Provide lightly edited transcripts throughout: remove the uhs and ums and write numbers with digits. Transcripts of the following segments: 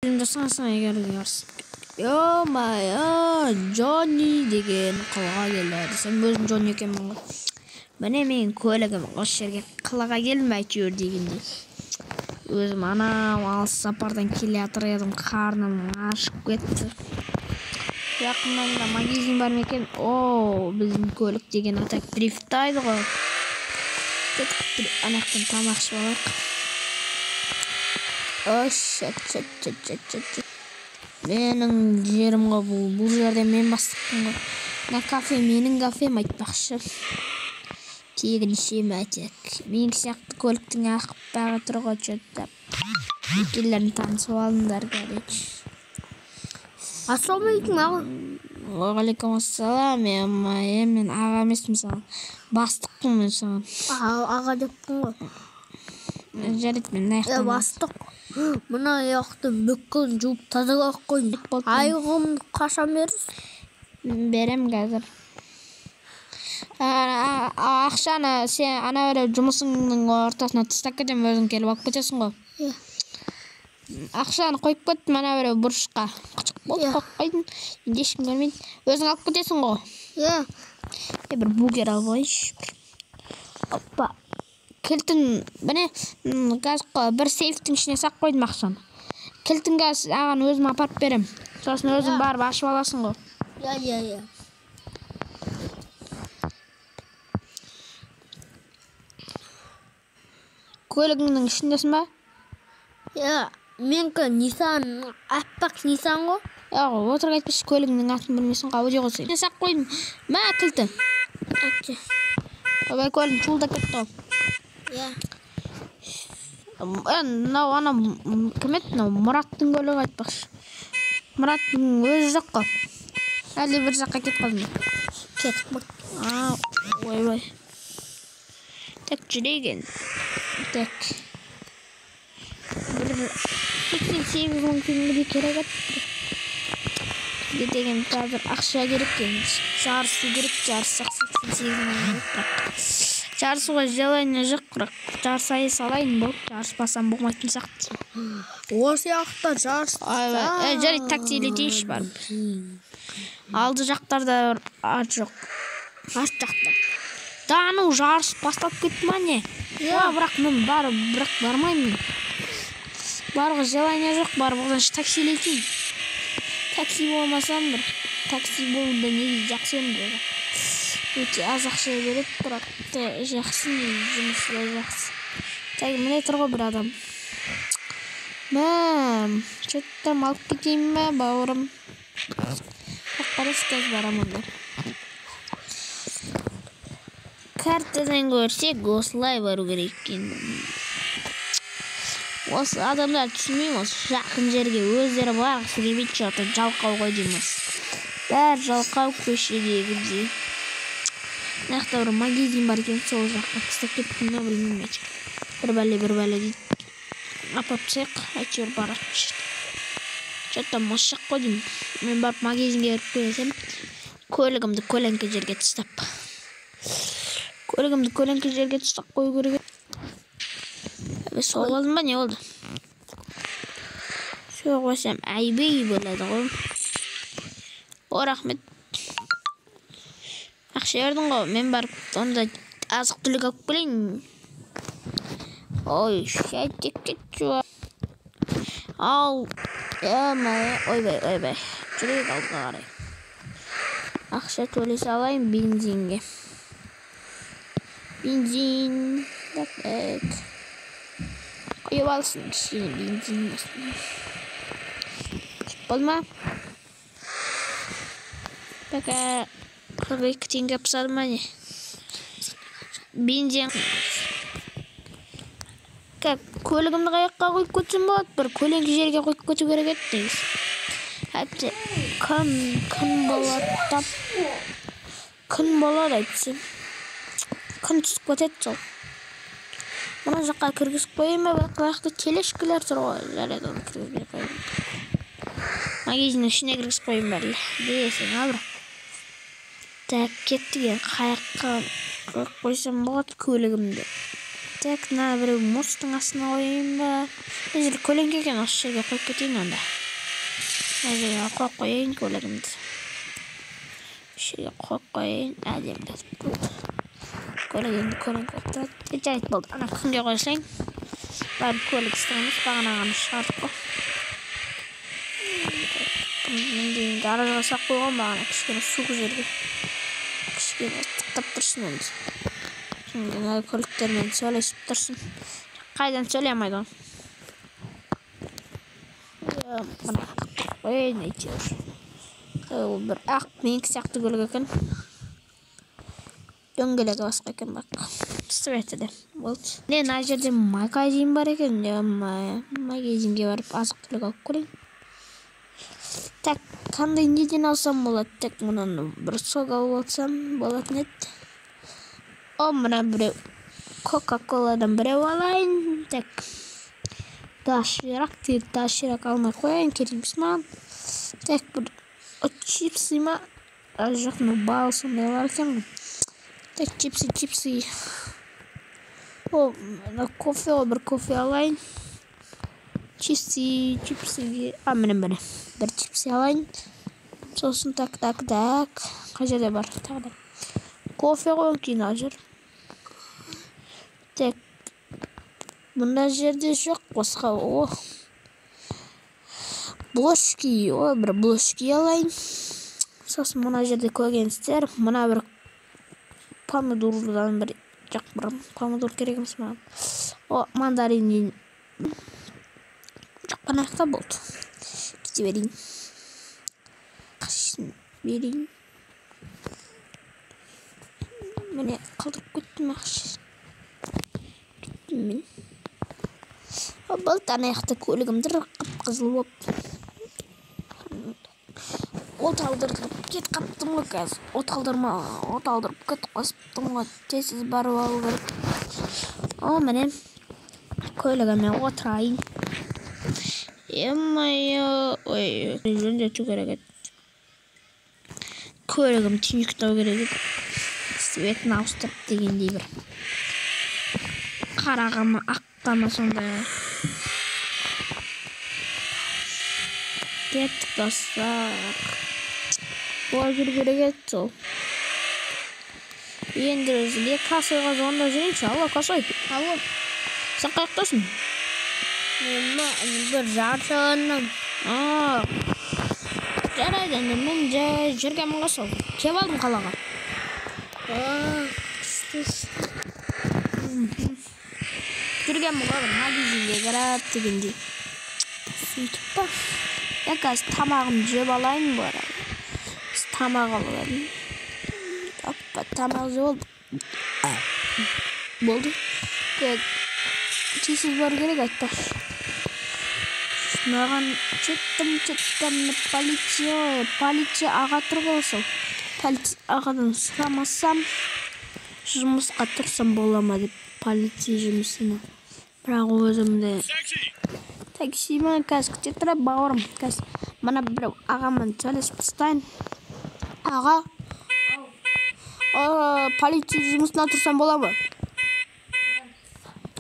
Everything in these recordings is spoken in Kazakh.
жасаңыз егер Джонни деген қалаға келді десем, өзім Джонни екенмін ғой. Міне менің көлігім осы жерге қалаға келмей әйтеуір дегенде. Өзім анау алыс сапардан келе жатыр едім, қарным ашып кетті. Жақында магазин бар ма екен? Біздің көлік деген атак дрифттайды ғой. Анақтан тамақ ішіп алайық. Менің жерім ғой бұл жерде мен бастықпын ғой. Мына кафе менің кафем айтпақшы. Тегін ішем әтек. Мен сияқты көліктің ақып бағы тұр ғой жөттеп. Екелерін танысып алыңдар кәреч. Ассалаумағалейкум аға. Уағалейкум ассалам. Мен аға емеспін саған. Бастықпын мен саған. Аға деппін ғой. Жарайды, мен аяқтан. Бастық. Мына аяқты бүкіл жуып тазалап қойын. Айғымды қашан бересіз? Берем қазір. Ақшаны сен ана бір жұмысыңның ортасына тастап кетем, өзің келіп алып кетесің ғой. Ақшаны қойып кет, мана бір бұрышқа. Қычық болып қойдың. Енді ешкім көрмейді. Өзің алып кетесің ғой. Бір бугер алып алайыншы. Оппа. Кілтін, міне, бір сейфтің ішіне сақ қойдым ақшаны. Кілтін аған өзім апарып берем. Сосын өзің барып ашып аласың ғой. Я. Көлігіңнің ішіндесің ба? Менікі Нисан, аппақ Нисан ғой. Отырға айтпашы, көлігіңнің атын білмесің, қауыде қойсың. Не сақ қойдым? Мә, кілті. Обай көлігің чулда кетті ғой. Ана кім еді? Мұраттың көлігі айтпақшы. Мұраттың өзі жоқ қой. Әлде бір жаққа кет қалдың. Кетіп бұд. Ой. Так жүреген. Так. Бір 88 мың теңге керек еді. Бізге деген қазір ақша керек екен. Жарысу керек, жарыссақ 88 мың керек. Жарысуға желание жоқ, бірақ жарысайы салайын болып, жарыспасам болмайтын сияқты. Осы яқта жарыс. Жарайды, таксилетейінші барып. Алды жақтарда ат жоқ. Ат жақта. Дану жарыс бастап кетті ма не? Бірақ мен бармаймын. Барғы желание жоқ, барып одан таксилетейін. Такси болмасам бір. Такси болуында неге жақсы өмір. Өте аз ақша береді, бірақ жақсы, жұмысы да жақсы. Міне тұр ғой бір адам. Что-то алып кетейін ме, бауырым? Қараш кәз барамын. Картадан көрсек, осылай бару керек екен. Осы адамдар түсінмеймін, осы жақын жерге өздері барғысы келмейді, жоқты жалқау ғой дейміз. Бәр жалқау көшедегідей. Нақта бір магазин бар екен, сол жаққа тастап кеттім, не білмеймін. Бір бәле дейді. Апап сек, әйтеуір барады. Что-то машақ қой деймін. Мен барып магазинге өріп келесем, көлігімді көлеңке жерге тастап. Қою керек. Сол болдың ба, не болды? Сол қойсам, әйбей болады ғой. Рахмет. Ақша бердің ғой, мен барып, онда азық түлік алып келейін. Ой, шәйтек кетші. Ойбай. Жүрек алдыға қарай. Ақша төлей салайын бензинге. Бензин. Қойып алсын, кішкене бензин басын. Болды ма? Бәкі 42 теңге пысады ма не? Бензин. Көлігімді қаяққа қойып көтсем болады, бір көлеңкі жерге қойып көту керек еді. Әпте, күн болады айтсем. Күн түсіп көтеді сол. Мұна жаққа кіргізіп қойым ба, бірақ телешкілер тұр ғой. Жарайды, оны кіргізбей қойым. Магазиннің ішіне кіргізіп қойым бәрі. Дейсің, абыр. Так, кеттіген қаяққа қойсам болады көлігімді. Так, мына бір мостың астына қойайын ба? Мына жер көлеңке екен, осы жерге қойып кетейін онда. Мына жерге қойып қояйын көлігімді. Осы жерге қойып қояйын, әдемі болды. Көлігімді көлеңке қойып тұрады. Жайт болды. Ана күнге қойсаң, бәрі көлік істеміз, бағанағаны шығардық қой. Мен дейін гаражға сақ қойған бағана кішкене су жерге. Кішкене тықтап тұрсын енді. Şimdi kölüklerмен söylesip dursun. Kaydan söyleyemeydi onu. Ya bana ne diyor? O bir ak minik saktı kölük ekan. Döngele basqa ekan bak. Svetede. Болды. Ne mына жерде магазин бар екен. Магазинге барып азық-түлік алып көрейін. Так, қандай неден алсам болады? Так, мынаны бір сок алып алсам болатын еді. О, мына біреу Кока-коладан біреу алайын. Так. Даширақ алмай қояйын, керемес маған. Так, бір чипсы ма? Жоқ, бал сондай бар екен. Так, чипсы. О, кофе, бір кофе алайын. Чипсы. Міне. Бір чипсы алайын. Сосын так. Қай жерде бар? Тағы. Кофе қойын кейін ажыр. Так. Мұнда жерде жоқ қосқа. О. Блошки. О, бір блошки алайын. Сосын мұнда жерде көргенсіздер. Мұна бір помидордан бір жоқ бір помидор керек емес маған. О, мандарин. Жоқ қанақта болды. Кете берейін. Қашын берейін. Міне қалдырып кеттім ақшы. Кеттім мен. Болды анаяқта көлігімді қып-қызыл боп. От алдырып кет қаптым ғой қазір. От алдырып кет қосыптым ғой. Тезіз барып алу керек. О, міне көлігіме отырайын. Емайо. Ой, жөндету керек еді. Көлігім түйіктау керек еді. Светін ауыстырып дегендей бір. Қарағама, аққама сондай. Кеттік достар. Бұға жүргерек еді сол. Енді өзіле касыға zonda жүрейінші. Алло, касой. Алло. Сен қаяқтасың? Мен бір жаршығаннан. Жарайды, мен жүргенмін қасол. Кеп алдым қалаға. Жүргенмін қағыр, магазинге қарап дегендей. Сөйтіп па. Я қазір тамағым жеп алайын бар. Тамақ алып едім. Оппа, тамақ жеп болды. Тесіз бар керек айтпақшы. Маған четтім, полиция аға тұр болса. Полиция ағадан сұрамасам, жұмысқа тұрсам болама деп полиция жұмысына. Бірақ өзімді такси ма қазір күте тұра бауырым. Мана бір ағамын сөйлесіп тұстайын. Аға, полиция жұмысына тұрсам болама.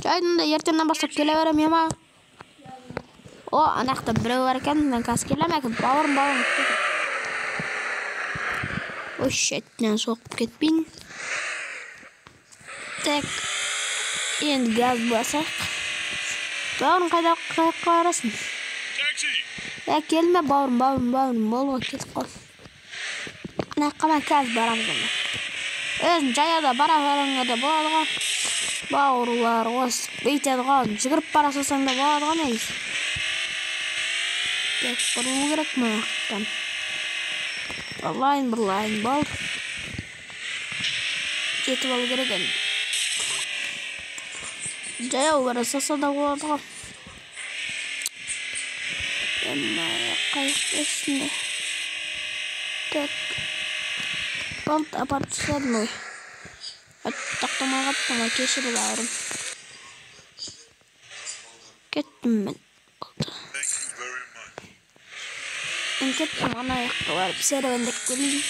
Жайдында ертеңнен бастап келе берем ема. О, анақта біреу бар екен, мен қазір келем екен. Бауырым. Ой, шеттен соқып кетпейін. Так, енді газ басақ. Бауырым қайда қарасын? Келме бауырым, болға кетіп қол. Анаққа мен қазір барамын. Өзін жаяда бара беріңі де болады ғой. Бауырлар осып бейтеді ғой. Жүгіріп бара салсаң да болады ғой негіз. Так, бұрылу керек ме ақтан. Bir line болды. Жетіп алу керек енді. Жаяу бара салса да болады ғой. Қайық өсінде. Так. Болды, апарып түсірдім ой. Тақтамай қаттым, кешірі бауырым. Кеттім мен. Мен кеттім, ана аяққа барып серуендеп келейін.